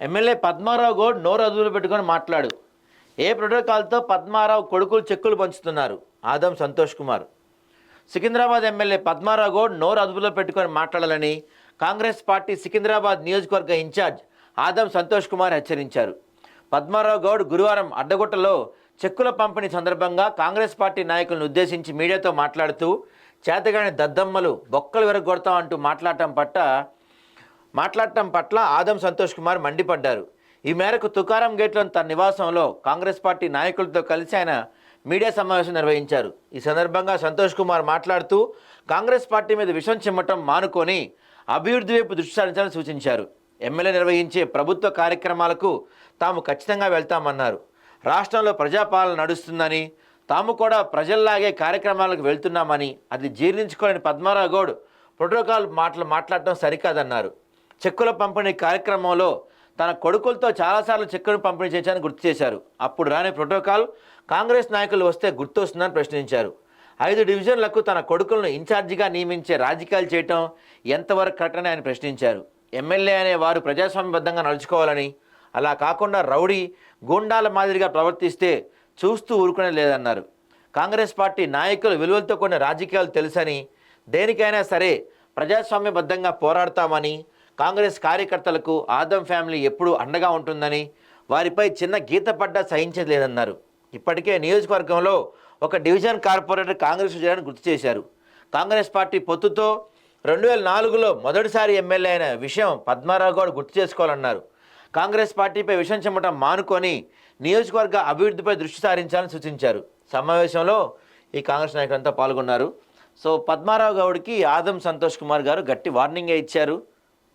MLA Padmarao Goud నోరు అదుపులో పెట్టుకొని మాట్లాడు. ఏ ప్రోటోకాల్తో పద్మారావు కొడుకులు చెక్కులు పంచుతున్నారు? ఆదం సంతోష్ కుమార్. సికింద్రాబాద్ ఎమ్మెల్యే పద్మారావు గౌడ్ నోరు అదుపులో పెట్టుకొని మాట్లాడాలని కాంగ్రెస్ పార్టీ సికింద్రాబాద్ నియోజకవర్గ ఇన్ఛార్జ్ ఆదం సంతోష్ కుమార్ హెచ్చరించారు. పద్మారావు గౌడ్ గురువారం అడ్డగుట్టలో చెక్కుల పంపిణీ సందర్భంగా కాంగ్రెస్ పార్టీ నాయకులను ఉద్దేశించి మీడియాతో మాట్లాడుతూ చేతగాని దద్దమ్మలు బొక్కలు విరగొడతామంటూ మాట్లాడటం పట్ల ఆదం సంతోష్ కుమార్ మండిపడ్డారు. ఈ మేరకు తుకారం గేట్లోని తన నివాసంలో కాంగ్రెస్ పార్టీ నాయకులతో కలిసి ఆయన మీడియా సమావేశం నిర్వహించారు. ఈ సందర్భంగా సంతోష్ కుమార్ మాట్లాడుతూ కాంగ్రెస్ పార్టీ మీద విషం చిమ్మటం మానుకొని అభివృద్ధి వైపు దృష్టి సారించాలని సూచించారు. ఎమ్మెల్యే నిర్వహించే ప్రభుత్వ కార్యక్రమాలకు తాము ఖచ్చితంగా వెళ్తామన్నారు. రాష్ట్రంలో ప్రజాపాలన నడుస్తుందని, తాము కూడా ప్రజల్లాగే కార్యక్రమాలకు వెళ్తున్నామని, అది జీర్ణించుకోలేని పద్మారావు గౌడ్ ప్రోటోకాల్ మాట్లాడటం సరికాదన్నారు. చెక్కుల పంపిణీ కార్యక్రమంలో తన కొడుకులతో చాలాసార్లు చెక్కులు పంపిణీ చేశారని గుర్తు చేశారు. అప్పుడు రాని ప్రోటోకాల్ కాంగ్రెస్ నాయకులు వస్తే గుర్తొస్తుందని ప్రశ్నించారు. 5 డివిజన్లకు తన కొడుకులను ఇన్ఛార్జిగా నియమించే రాజకీయాలు చేయటం ఎంతవరకు కరెక్టని ఆయన ప్రశ్నించారు. ఎమ్మెల్యే అనే వారు ప్రజాస్వామ్యబద్ధంగా నడుచుకోవాలని, అలా కాకుండా రౌడీ గూండాల మాదిరిగా ప్రవర్తిస్తే చూస్తూ ఊరుకునే లేదన్నారు. కాంగ్రెస్ పార్టీ నాయకులు విలువలతో కొన్ని రాజకీయాలు తెలుసని, దేనికైనా సరే ప్రజాస్వామ్యబద్ధంగా పోరాడతామని, కాంగ్రెస్ కార్యకర్తలకు ఆదం ఫ్యామిలీ ఎప్పుడూ అండగా ఉంటుందని, వారిపై చిన్న గీత పడ్డా సహించేది లేదన్నారు. ఇప్పటికే నియోజకవర్గంలో ఒక డివిజన్ కార్పొరేటర్ కాంగ్రెస్ చేయాలని గుర్తు చేశారు. కాంగ్రెస్ పార్టీ పొత్తుతో 2004లో మొదటిసారి ఎమ్మెల్యే అయిన విషయం పద్మారావు గౌడ్ గుర్తు చేసుకోవాలన్నారు. కాంగ్రెస్ పార్టీపై విషం చెమ్మటం మానుకొని నియోజకవర్గ అభివృద్ధిపై దృష్టి సారించాలని సూచించారు. సమావేశంలో ఈ కాంగ్రెస్ నాయకులంతా పాల్గొన్నారు. సో పద్మారావు గౌడ్కి ఆదం సంతోష్ కుమార్ గారు గట్టి వార్నింగే ఇచ్చారు.